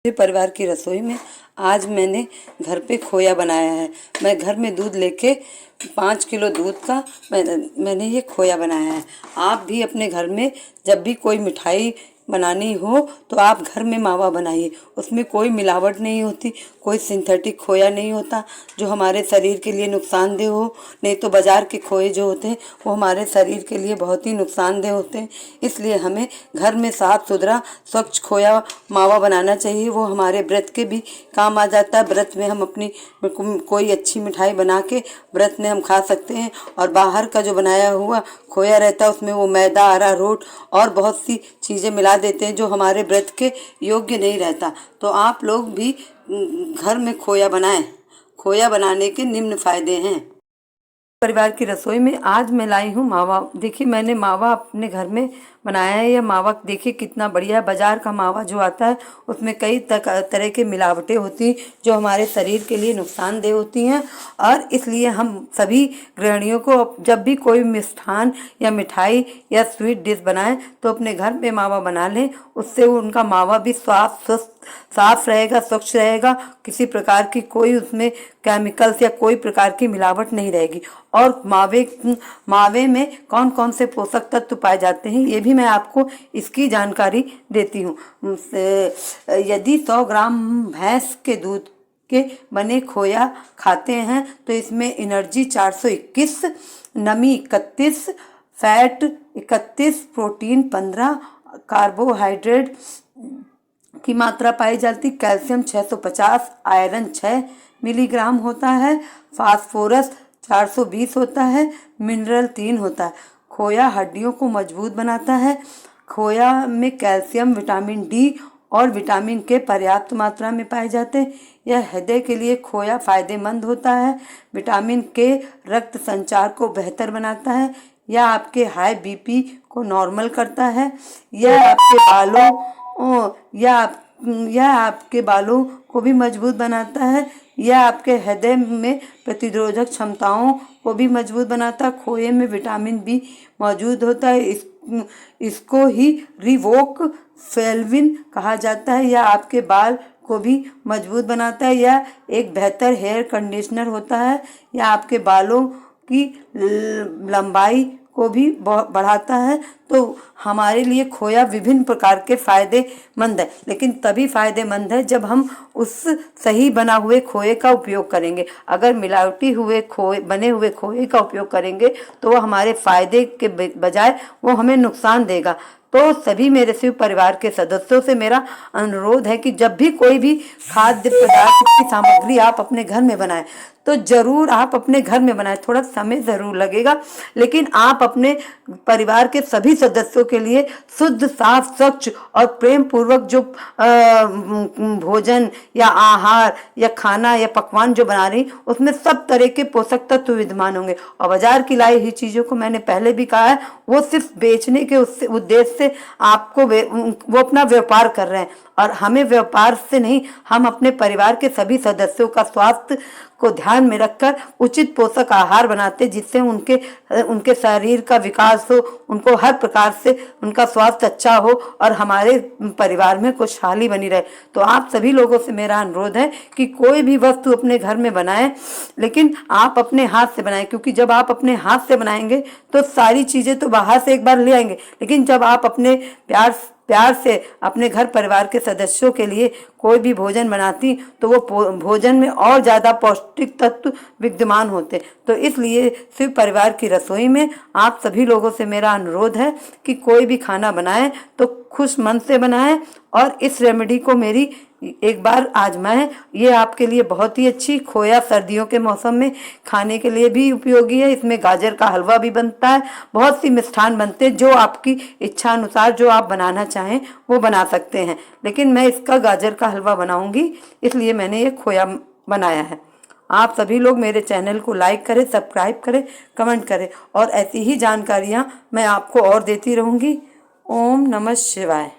मेरे परिवार की रसोई में आज मैंने घर पे खोया बनाया है। मैं घर में दूध लेके 5 किलो दूध का मैंने ये खोया बनाया है। आप भी अपने घर में जब भी कोई मिठाई बनानी हो तो आप घर में मावा बनाइए। उसमें कोई मिलावट नहीं होती, कोई सिंथेटिक खोया नहीं होता जो हमारे शरीर के लिए नुकसानदेह हो। नहीं तो बाज़ार के खोए जो होते हैं वो हमारे शरीर के लिए बहुत ही नुकसानदेह होते हैं। इसलिए हमें घर में साफ़ सुथरा स्वच्छ खोया मावा बनाना चाहिए। वो हमारे व्रत के भी काम आ जाता है। व्रत में हम अपनी कोई अच्छी मिठाई बना के व्रत में हम खा सकते हैं। और बाहर का जो बनाया हुआ खोया रहता है उसमें वो मैदा, अरारोट और बहुत सी चीज़ें मिला देते हैं जो हमारे व्रत के योग्य नहीं रहता। तो आप लोग भी घर में खोया बनाएं। खोया बनाने के निम्न फायदे हैं। परिवार की रसोई में आज मैं लाई हूँ मावा। देखिए मैंने मावा अपने घर में बनाया है। यह मावा देखिए कितना बढ़िया है। बाज़ार का मावा जो आता है उसमें कई तरह के मिलावटें होती हैं जो हमारे शरीर के लिए नुकसानदेह होती हैं। और इसलिए हम सभी गृहिणियों को जब भी कोई मिष्ठान या मिठाई या स्वीट डिश बनाएं तो अपने घर में मावा बना लें। उससे उनका मावा भी साफ रहेगा, स्वच्छ रहेगा। किसी प्रकार की कोई उसमें केमिकल्स या कोई प्रकार की मिलावट नहीं रहेगी। और मावे में कौन कौन से पोषक तत्व पाए जाते हैं ये भी मैं आपको इसकी जानकारी देती हूँ। यदि 100 ग्राम भैंस के दूध के बने खोया खाते हैं तो इसमें एनर्जी 421, नमी 31, फैट 31, प्रोटीन 15, कार्बोहाइड्रेट की मात्रा पाई जाती। कैल्शियम 650, आयरन 6 मिलीग्राम होता है, फास्फोरस 420 होता है, मिनरल 3 होता है। खोया हड्डियों को मजबूत बनाता है। खोया में कैल्शियम, विटामिन डी और विटामिन के पर्याप्त मात्रा में पाए जाते हैं। यह हृदय के लिए खोया फायदेमंद होता है। विटामिन के रक्त संचार को बेहतर बनाता है। यह आपके हाई बीपी को नॉर्मल करता है। यह आपके बालों को भी मजबूत बनाता है। यह आपके हृदय में प्रतिरोधक क्षमताओं को भी मजबूत बनाता है। खोए में विटामिन बी मौजूद होता है। इसको ही रिवोक फेल्विन कहा जाता है। यह आपके बाल को भी मजबूत बनाता है। यह एक बेहतर हेयर कंडीशनर होता है। यह आपके बालों की लंबाई को भी बढ़ाता है। तो हमारे लिए खोया विभिन्न प्रकार के फ़ायदेमंद है, लेकिन तभी फ़ायदेमंद है जब हम उस सही बना हुए खोए का उपयोग करेंगे। अगर मिलावटी बने हुए खोए का उपयोग करेंगे तो वो हमारे फ़ायदे के बजाय वो हमें नुकसान देगा। तो सभी मेरे शिव परिवार के सदस्यों से मेरा अनुरोध है कि जब भी कोई भी खाद्य पदार्थ की सामग्री आप अपने घर में बनाएं तो ज़रूर आप अपने घर में बनाएं। थोड़ा समय ज़रूर लगेगा, लेकिन आप अपने परिवार के सभी सदस्यों के लिए शुद्ध, साफ, स्वच्छ और प्रेम पूर्वक जो भोजन या आहार या खाना या पकवान जो बना रही उसमें सब तरह के पोषक तत्व विद्यमान होंगे। और बाजार की लाई हुई चीज़ों को मैंने पहले भी कहा है वो सिर्फ बेचने के उद्देश्य से आपको वो अपना व्यापार कर रहे हैं। और हमें व्यापार से नहीं, हम अपने परिवार के सभी सदस्यों का स्वास्थ्य को ध्यान में रखकर उचित पोषक आहार बनाते जिससे उनके शरीर का विकास हो, उनको हर प्रकार से उनका स्वास्थ्य अच्छा हो और हमारे परिवार में खुशहाली बनी रहे। तो आप सभी लोगों से मेरा अनुरोध है कि कोई भी वस्तु अपने घर में बनाएं, लेकिन आप अपने हाथ से बनाएं। क्योंकि जब आप अपने हाथ से बनाएंगे तो सारी चीज़ें तो बाहर से एक बार ले आएंगे, लेकिन जब आप अपने प्यार से अपने घर परिवार के सदस्यों के लिए कोई भी भोजन बनाती तो वो भोजन में और ज़्यादा पौष्टिक तत्व विद्यमान होते। तो इसलिए शिव परिवार की रसोई में आप सभी लोगों से मेरा अनुरोध है कि कोई भी खाना बनाएं तो खुश मन से बनाएं और इस रेमेडी को मेरी एक बार आजमाएं। ये आपके लिए बहुत ही अच्छी खोया सर्दियों के मौसम में खाने के लिए भी उपयोगी है। इसमें गाजर का हलवा भी बनता है, बहुत सी मिष्ठान बनते हैं जो आपकी इच्छा अनुसार जो आप बनाना चाहें वो बना सकते हैं। लेकिन मैं इसका गाजर का हलवा बनाऊंगी, इसलिए मैंने ये खोया बनाया है। आप सभी लोग मेरे चैनल को लाइक करें, सब्सक्राइब करें, कमेंट करें और ऐसी ही जानकारियाँ मैं आपको और देती रहूँगी। ओम नमः शिवाय।